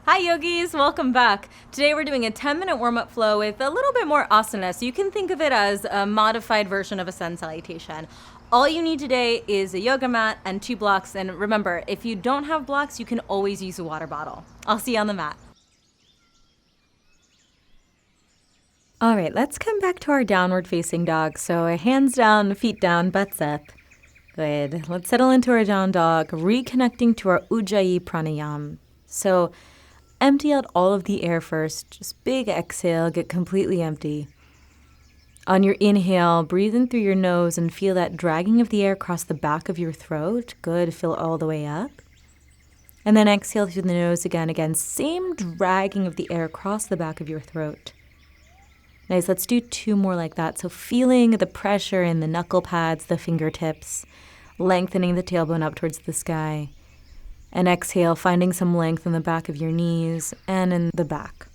Hi yogis, welcome back. Today we're doing a 10-minute warm-up flow with a little bit more asana, so you can think of it as a modified version of a sun salutation. All you need today is a yoga mat and 2 blocks, and remember, if you don't have blocks, you can always use a water bottle. I'll see you on the mat. All right, let's come back to our downward facing dog. So hands down, feet down, butts up. Good. Let's settle into our down dog, reconnecting to our Ujjayi pranayama. So empty out all of the air first. Just big exhale, get completely empty. On your inhale, breathe in through your nose and feel that dragging of the air across the back of your throat. Good, fill all the way up. And then exhale through the nose again. Same dragging of the air across the back of your throat. Nice, let's do 2 more like that. So feeling the pressure in the knuckle pads, the fingertips, lengthening the tailbone up towards the sky. And exhale, finding some length in the back of your knees and in the back.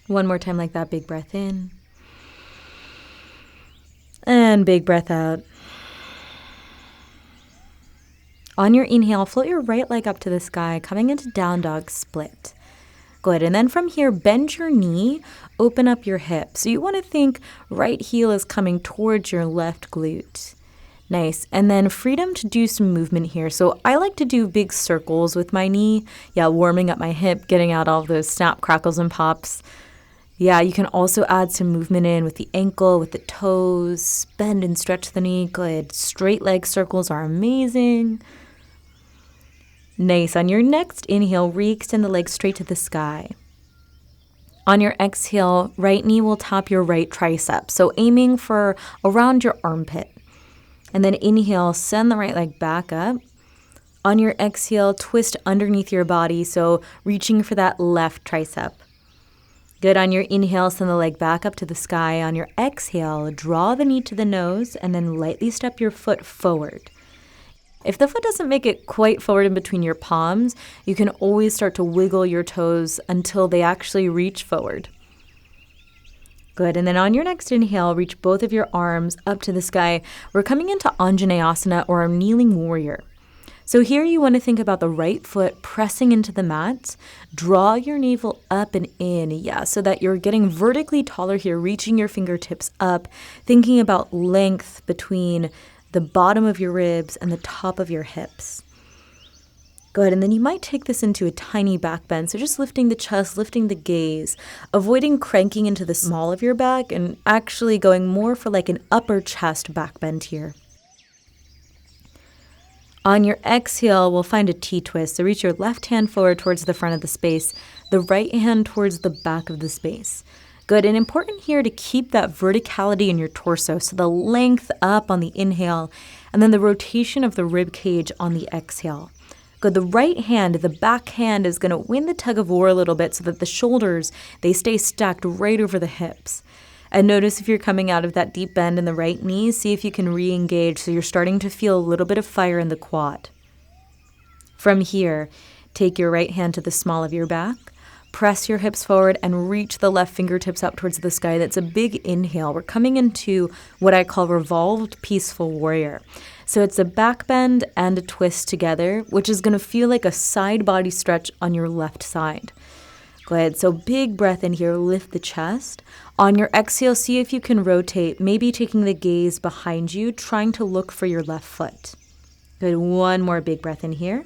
1 more time like that, big breath in. And big breath out. On your inhale, float your right leg up to the sky, coming into down dog split. Good, and then from here, bend your knee, open up your hip. So you want to think right heel is coming towards your left glute. Nice, and then freedom to do some movement here. So I like to do big circles with my knee. Yeah, warming up my hip, getting out all those snap, crackles, and pops. Yeah, you can also add some movement in with the ankle, with the toes, bend and stretch the knee. Good, straight leg circles are amazing. Nice. On your next inhale, re-extend the legs straight to the sky. On your exhale, right knee will tap your right tricep. So aiming for around your armpit. And then inhale, send the right leg back up. On your exhale, twist underneath your body. So reaching for that left tricep. Good. On your inhale, send the leg back up to the sky. On your exhale, draw the knee to the nose and then lightly step your foot forward. If the foot doesn't make it quite forward in between your palms, you can always start to wiggle your toes until they actually reach forward. Good, and then on your next inhale, reach both of your arms up to the sky. We're coming into Anjaneyasana, or our kneeling warrior. So here you want to think about the right foot pressing into the mat. Draw your navel up and in, so that you're getting vertically taller here, reaching your fingertips up, thinking about length between the bottom of your ribs and the top of your hips. Good, and then you might take this into a tiny back bend. So just lifting the chest, lifting the gaze, avoiding cranking into the small of your back and actually going more for like an upper chest back bend here. On your exhale, we'll find a T-twist. So reach your left hand forward towards the front of the space, the right hand towards the back of the space. Good, and important here to keep that verticality in your torso, so the length up on the inhale, and then the rotation of the rib cage on the exhale. Good, the right hand, the back hand is going to win the tug of war a little bit so that the shoulders, they stay stacked right over the hips. And notice if you're coming out of that deep bend in the right knee, see if you can re-engage so you're starting to feel a little bit of fire in the quad. From here, take your right hand to the small of your back. Press your hips forward and reach the left fingertips up towards the sky. That's a big inhale. We're coming into what I call revolved peaceful warrior. So it's a back bend and a twist together, which is going to feel like a side body stretch on your left side. Go ahead. So big breath in here. Lift the chest. On your exhale, see if you can rotate, maybe taking the gaze behind you, trying to look for your left foot. Good. 1 more big breath in here.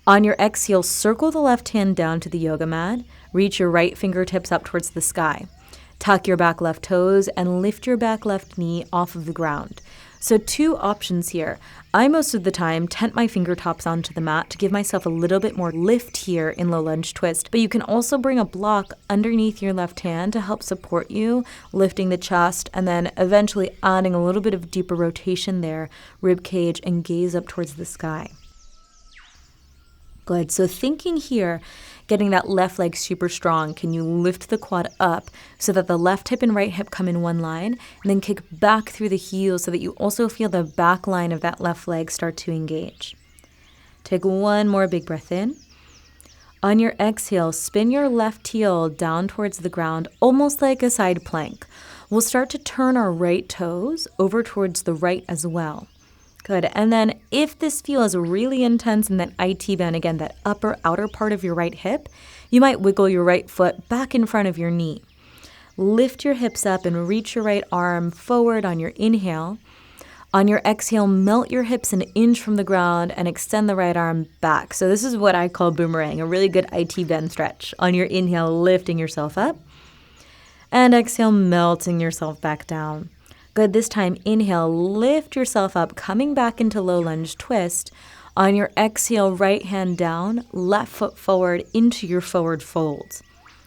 On your exhale, circle the left hand down to the yoga mat. Reach your right fingertips up towards the sky. Tuck your back left toes and lift your back left knee off of the ground. So 2 options here. I most of the time tent my fingertips onto the mat to give myself a little bit more lift here in low lunge twist, but you can also bring a block underneath your left hand to help support you, lifting the chest, and then eventually adding a little bit of deeper rotation there, rib cage, and gaze up towards the sky. Good. So thinking here, getting that left leg super strong, can you lift the quad up so that the left hip and right hip come in one line, and then kick back through the heels so that you also feel the back line of that left leg start to engage. Take 1 more big breath in. On your exhale, spin your left heel down towards the ground, almost like a side plank. We'll start to turn our right toes over towards the right as well. Good. And then if this feels really intense in that IT band, again, that upper outer part of your right hip, you might wiggle your right foot back in front of your knee. Lift your hips up and reach your right arm forward on your inhale. On your exhale, melt your hips an inch from the ground and extend the right arm back. So this is what I call boomerang, a really good IT bend stretch. On your inhale, lifting yourself up. And exhale, melting yourself back down. Good. This time, inhale, lift yourself up, coming back into low lunge twist. On your exhale, right hand down, left foot forward into your forward fold.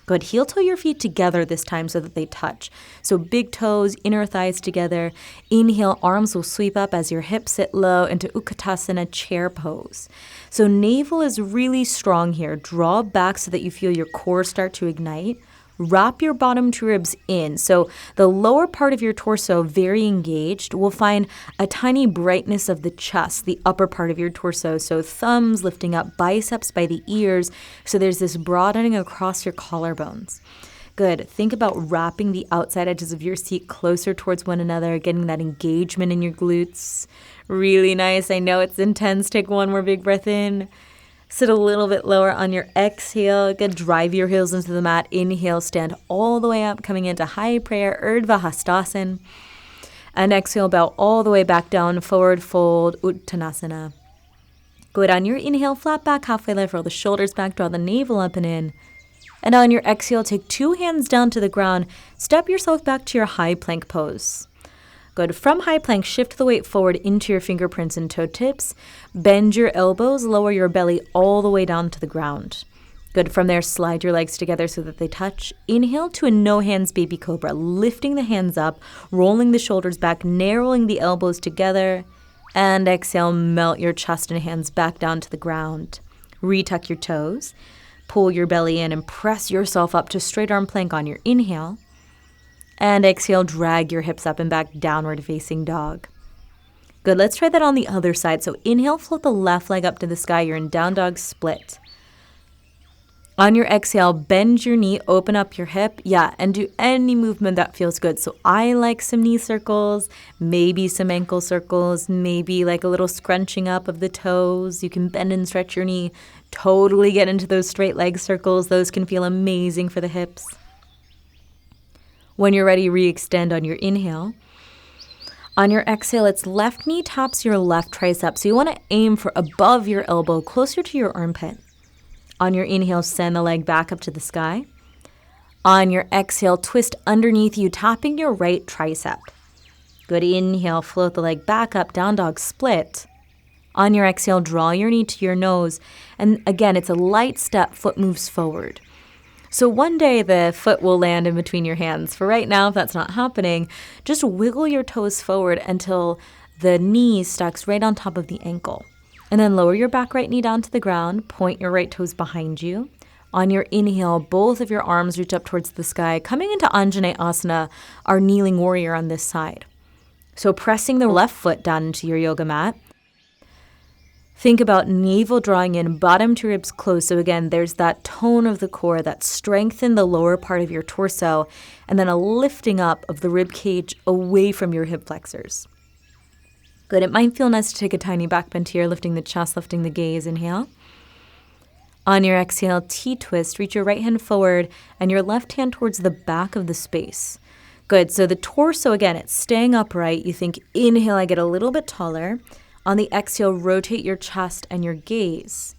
Good. Heel toe your feet together this time so that they touch. So big toes, inner thighs together. Inhale, arms will sweep up as your hips sit low into Utkatasana chair pose. So navel is really strong here. Draw back so that you feel your core start to ignite. Wrap your bottom two ribs in. So the lower part of your torso, very engaged, will find a tiny brightness of the chest, the upper part of your torso. So thumbs lifting up, biceps by the ears. So there's this broadening across your collarbones. Good. Think about wrapping the outside edges of your seat closer towards one another, getting that engagement in your glutes. Really nice. I know it's intense. Take one more big breath in. Sit a little bit lower on your exhale. Good. Drive your heels into the mat. Inhale, stand all the way up, coming into high prayer, Urdhva Hastasana. And exhale, bow all the way back down, forward fold, Uttanasana. Good. On your inhale, flat back, halfway lift, roll the shoulders back, draw the navel up and in. And on your exhale, take two hands down to the ground. Step yourself back to your high plank pose. Good. From high plank, shift the weight forward into your fingerprints and toe tips. Bend your elbows, lower your belly all the way down to the ground. Good. From there, slide your legs together so that they touch. Inhale to a no hands baby cobra, lifting the hands up, rolling the shoulders back, narrowing the elbows together. And exhale, melt your chest and hands back down to the ground. Retuck your toes, pull your belly in and press yourself up to straight arm plank on your inhale. And exhale, drag your hips up and back, downward facing dog. Good. Let's try that on the other side. So inhale, float the left leg up to the sky. You're in down dog split. On your exhale, bend your knee, open up your hip. Yeah, and do any movement that feels good. So I like some knee circles, maybe some ankle circles, maybe like a little scrunching up of the toes. You can bend and stretch your knee. Totally get into those straight leg circles. Those can feel amazing for the hips. When you're ready, re-extend on your inhale. On your exhale, it's left knee taps your left tricep. So you want to aim for above your elbow, closer to your armpit. On your inhale, send the leg back up to the sky. On your exhale, twist underneath you, tapping your right tricep. Good. Inhale, float the leg back up, down dog split. On your exhale, draw your knee to your nose. And again, it's a light step, foot moves forward. So one day the foot will land in between your hands. For right now, if that's not happening, just wiggle your toes forward until the knee stacks right on top of the ankle. And then lower your back right knee down to the ground, point your right toes behind you. On your inhale, both of your arms reach up towards the sky, coming into Anjaneyasana, our kneeling warrior on this side. So pressing the left foot down into your yoga mat. Think about navel drawing in, bottom two ribs close. So again, there's that tone of the core, that strength in the lower part of your torso, and then a lifting up of the rib cage away from your hip flexors. Good. It might feel nice to take a tiny back bend here, lifting the chest, lifting the gaze. Inhale. On your exhale, T-twist. Reach your right hand forward and your left hand towards the back of the space. Good. So the torso, again, it's staying upright. You think, inhale, I get a little bit taller. On the exhale, rotate your chest and your gaze.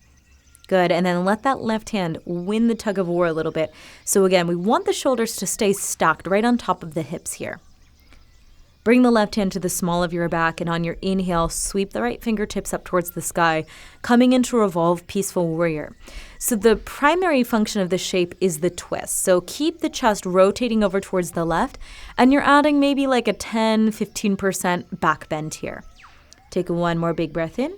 Good. And then let that left hand win the tug of war a little bit. So again, we want the shoulders to stay stacked right on top of the hips here. Bring the left hand to the small of your back, and on your inhale, sweep the right fingertips up towards the sky, coming into Revolve Peaceful Warrior. So the primary function of this shape is the twist. So keep the chest rotating over towards the left, and you're adding maybe like a 10-15% back bend here. Take one more big breath in.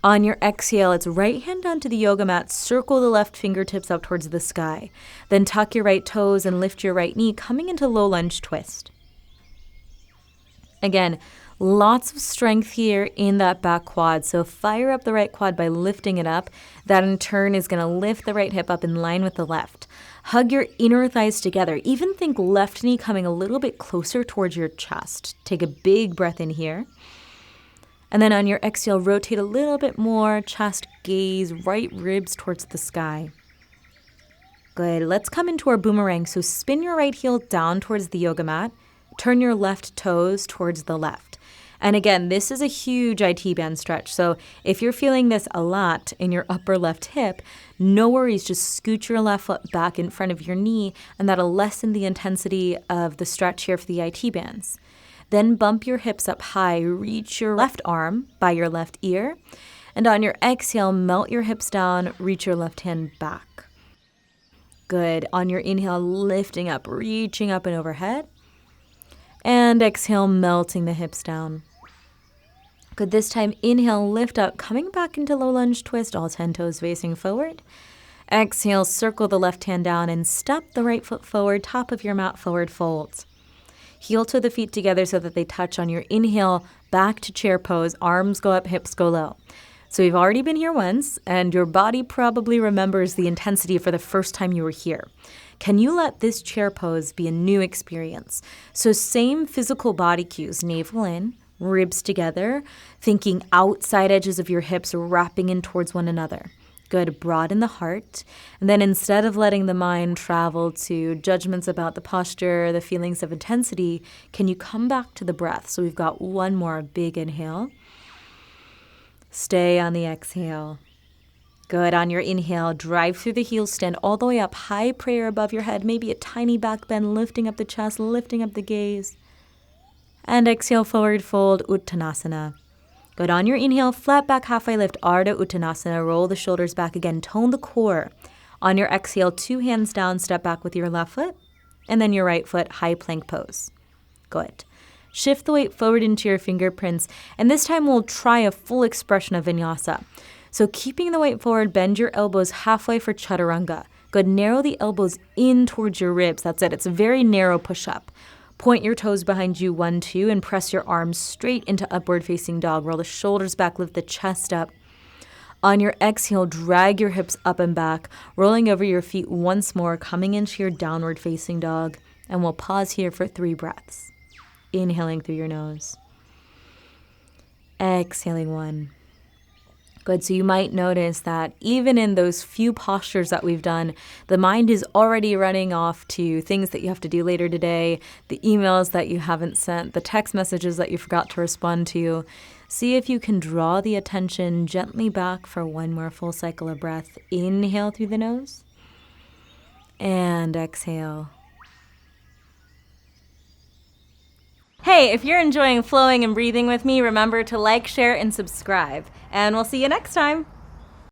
On your exhale, it's right hand onto the yoga mat. Circle the left fingertips up towards the sky. Then tuck your right toes and lift your right knee, coming into low lunge twist. Again, lots of strength here in that back quad. So fire up the right quad by lifting it up. That in turn is going to lift the right hip up in line with the left. Hug your inner thighs together. Even think left knee coming a little bit closer towards your chest. Take a big breath in here. And then on your exhale, rotate a little bit more, chest, gaze, right ribs towards the sky. Good. Let's come into our boomerang. So spin your right heel down towards the yoga mat. Turn your left toes towards the left. And again, this is a huge IT band stretch. So if you're feeling this a lot in your upper left hip, no worries. Just scoot your left foot back in front of your knee, and that'll lessen the intensity of the stretch here for the IT bands. Then bump your hips up high. Reach your left arm by your left ear. And on your exhale, melt your hips down. Reach your left hand back. Good. On your inhale, lifting up, reaching up and overhead. And exhale, melting the hips down. Good. This time, inhale, lift up, coming back into low lunge twist, all 10 toes facing forward. Exhale, circle the left hand down and step the right foot forward, top of your mat, forward fold. Heel to the feet together so that they touch on your inhale, back to chair pose, arms go up, hips go low. So we've already been here once, and your body probably remembers the intensity for the first time you were here. Can you let this chair pose be a new experience? So same physical body cues, navel in, ribs together, thinking outside edges of your hips wrapping in towards one another. Good, broaden the heart. And then instead of letting the mind travel to judgments about the posture, the feelings of intensity, can you come back to the breath? So we've got one more big inhale. Stay on the exhale. Good. On your inhale, drive through the heels, stand all the way up, high prayer above your head, maybe a tiny back bend, lifting up the chest, lifting up the gaze. And exhale, forward fold, Uttanasana. Good. On your inhale, flat back, halfway lift, Ardha Uttanasana. Roll the shoulders back again, tone the core. On your exhale, 2 hands down, step back with your left foot, and then your right foot, high plank pose. Good. Shift the weight forward into your fingerprints, and this time we'll try a full expression of vinyasa. So keeping the weight forward, bend your elbows halfway for chaturanga. Good, narrow the elbows in towards your ribs. That's it. It's a very narrow push-up. Point your toes behind you, 1, 2, and press your arms straight into upward facing dog. Roll the shoulders back, lift the chest up. On your exhale, drag your hips up and back, rolling over your feet once more, coming into your downward facing dog. And we'll pause here for 3 breaths. Inhaling through your nose. Exhaling 1. Good. So you might notice that even in those few postures that we've done, the mind is already running off to things that you have to do later today, the emails that you haven't sent, the text messages that you forgot to respond to. See if you can draw the attention gently back for 1 more full cycle of breath. Inhale through the nose and exhale. Hey, if you're enjoying flowing and breathing with me, remember to like, share, and subscribe. And we'll see you next time.